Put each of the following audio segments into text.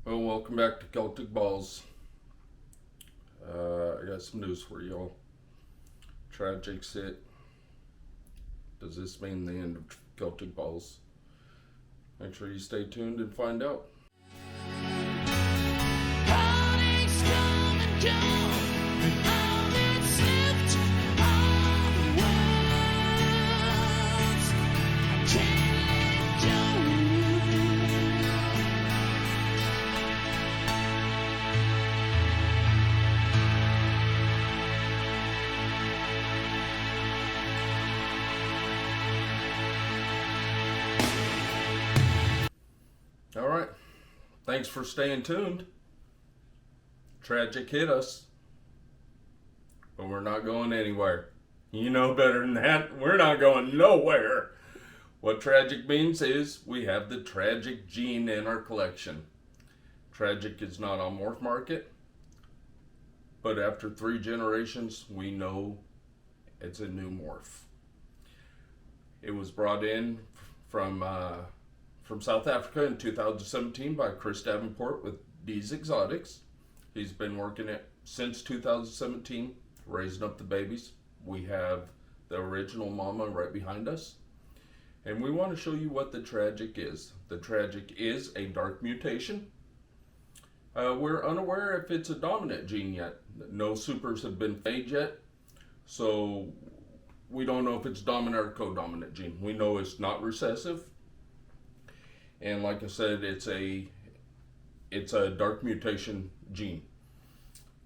Well, welcome back to Celtic Balls. I got some news for y'all. Tragic's hit. Does this mean the end of Celtic Balls? Make sure you stay tuned and find out. All right. Thanks for staying tuned. Tragic hit us, but we're not going anywhere. You know better than that. We're not going nowhere. What tragic means is we have the tragic gene in our collection. Tragic is not on morph market, but after 3 generations, we know it's a new morph. It was brought in from South Africa in 2017 by Chris Davenport with D's Exotics. He's been working it since 2017, raising up the babies. We have the original mama right behind us. And we want to show you what the tragic is. The tragic is a dark mutation. We're unaware if it's a dominant gene yet. No supers have been fed yet. So we don't know if it's dominant or co-dominant gene. We know it's not recessive. And like I said, it's a dark mutation gene.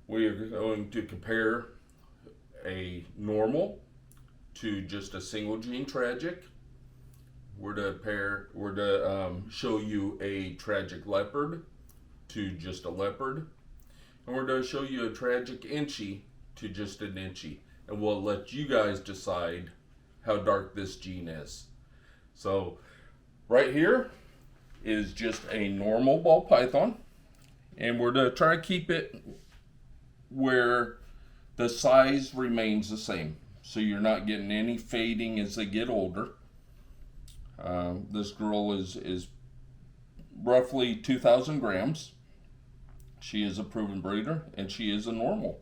We are going to compare a normal to just a single gene tragic. We're to show you a tragic leopard to just a leopard. And we're to show you a tragic inchy to just an inchy. And we'll let you guys decide how dark this gene is. So right here is just a normal ball python, and we're to try to keep it where the size remains the same, so you're not getting any fading as they get older. This girl is roughly 2,000 grams. She is a proven breeder, and she is a normal.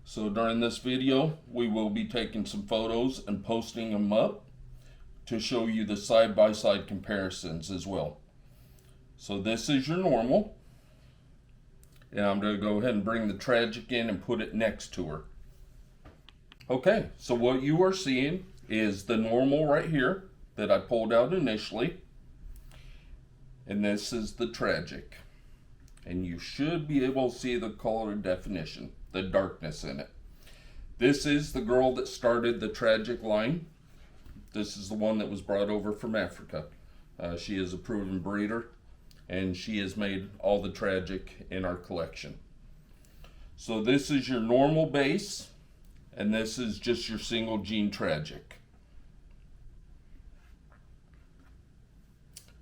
So during this video, we will be taking some photos and posting them up to show you the side-by-side comparisons as well. So this is your normal. And I'm going to go ahead and bring the tragic in and put it next to her. Okay, so what you are seeing is the normal right here that I pulled out initially. And this is the tragic. And you should be able to see the color definition, the darkness in it. This is the girl that started the tragic line. This is the one that was brought over from Africa. She is a proven breeder, and she has made all the tragic in our collection. So this is your normal base, and this is just your single gene tragic.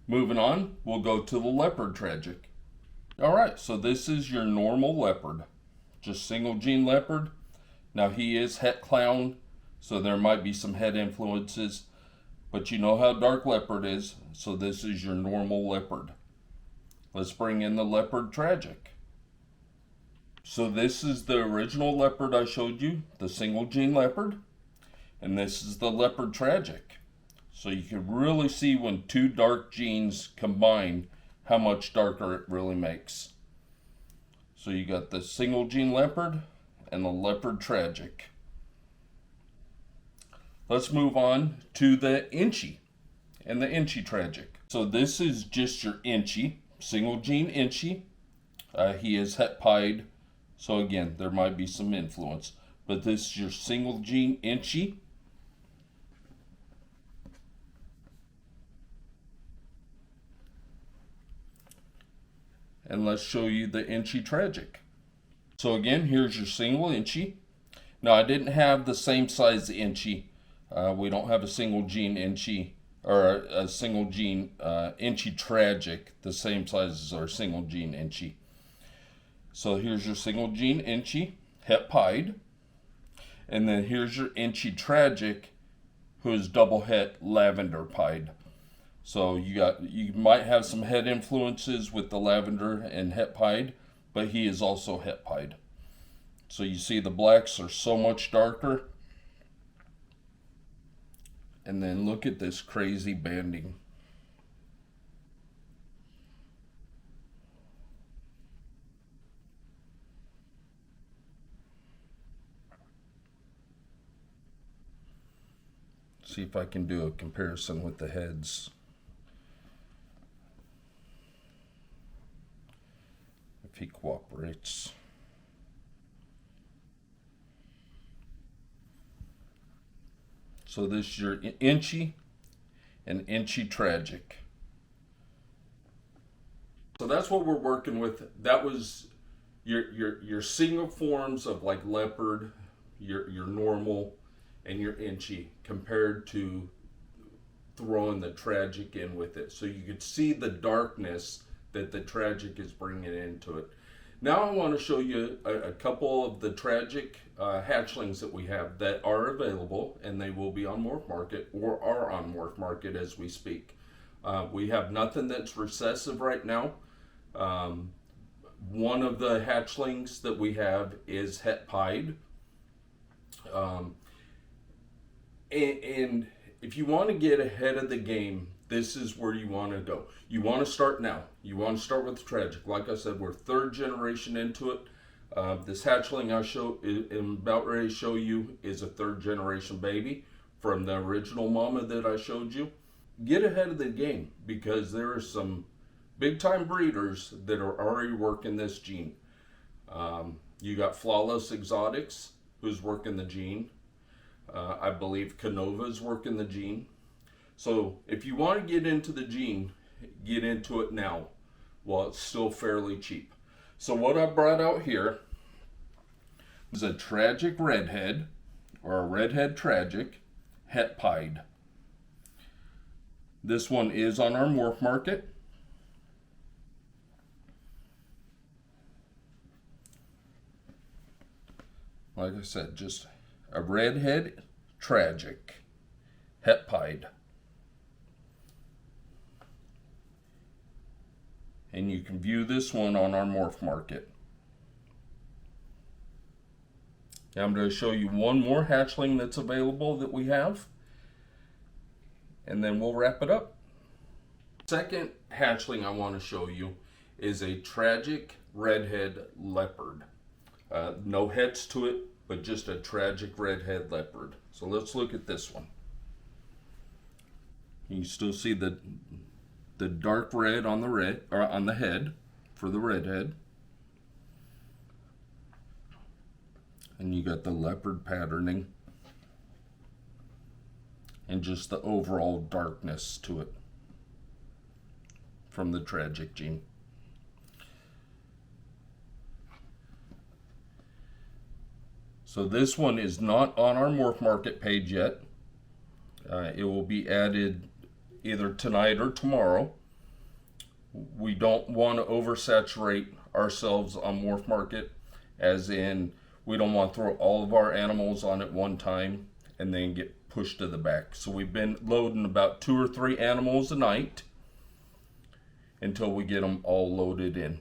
Moving on, we'll go to the leopard tragic. All right, so this is your normal leopard, just single gene leopard. Now he is het clown, so there might be some head influences, but you know how dark leopard is, so this is your normal leopard. Let's bring in the leopard tragic. So this is the original leopard I showed you, the single gene leopard, and this is the leopard tragic. So you can really see when 2 dark genes combine how much darker it really makes. So you got the single gene leopard and the leopard tragic. Let's move on to the inchy and the inchy tragic. So this is just your inchy, single gene inchy. He is het pied, so again, there might be some influence. But this is your single gene inchy. And let's show you the inchy tragic. So again, here's your single inchy. Now I didn't have the same size inchy. We don't have a single gene inchy or a single gene inchy tragic the same size as our single gene inchy. So here's your single gene inchy, het pied. And then here's your inchy tragic, who is double het lavender pied. So you might have some head influences with the lavender and het pied, but he is also het pied. So you see the blacks are so much darker. And then look at this crazy banding. See if I can do a comparison with the heads. If he cooperates. So this is your inchy and inchy tragic. So that's what we're working with. That was your single forms of like leopard, your normal, and your inchy, compared to throwing the tragic in with it. So you could see the darkness that the tragic is bringing into it. Now I want to show you a couple of the tragic hatchlings that we have that are available, and they will be on Morph Market or are on Morph Market as we speak. We have nothing that's recessive right now. One of the hatchlings that we have is het pied. And if you want to get ahead of the game, this is where you want to go. You want to start now. You want to start with the tragic. Like I said, we're third generation into it. This hatchling I'm about ready to show you is a third generation baby from the original mama that I showed you. Get ahead of the game, because there are some big time breeders that are already working this gene. You got Flawless Exotics, who's working the gene. I believe Canova's working the gene. So if you want to get into the gene, get into it now while it's still fairly cheap. So what I brought out here is a tragic redhead, or a redhead tragic, het pied. This one is on our Morph Market. Like I said, just a redhead tragic, het pied. And you can view this one on our Morph Market. Now I'm going to show you one more hatchling that's available that we have, and then we'll wrap it up. Second hatchling I want to show you is a tragic redhead leopard. No heads to it, but just a tragic redhead leopard. So let's look at this one. You still see the dark red on the head for the redhead, and you got the leopard patterning and just the overall darkness to it from the tragic gene. So this one is not on our Morph Market page yet. It will be added either tonight or tomorrow. We don't want to oversaturate ourselves on Morph Market, as in we don't want to throw all of our animals on at one time and then get pushed to the back. So we've been loading about 2 or 3 animals a night until we get them all loaded in.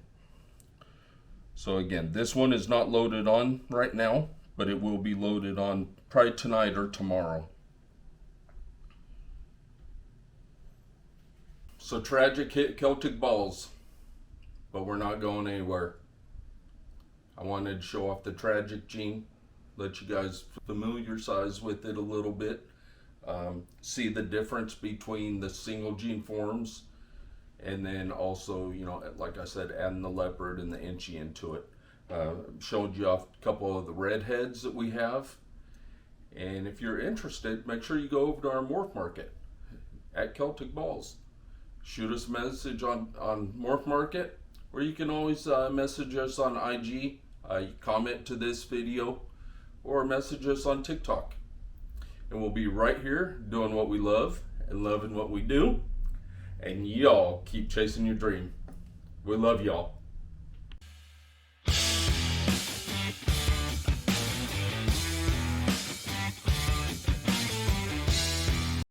So again, this one is not loaded on right now, but it will be loaded on probably tonight or tomorrow. So tragic hit Celtic Balls, but we're not going anywhere. I wanted to show off the tragic gene, let you guys familiarize with it a little bit, see the difference between the single gene forms, and then also, you know, like I said, adding the leopard and the inchy into it. Showed you off a couple of the redheads that we have, and if you're interested, make sure you go over to our Morph Market at Celtic Balls. Shoot us a message on Morph Market, or you can always message us on IG, comment to this video, or message us on TikTok. And we'll be right here doing what we love and loving what we do. And y'all keep chasing your dream. We love y'all.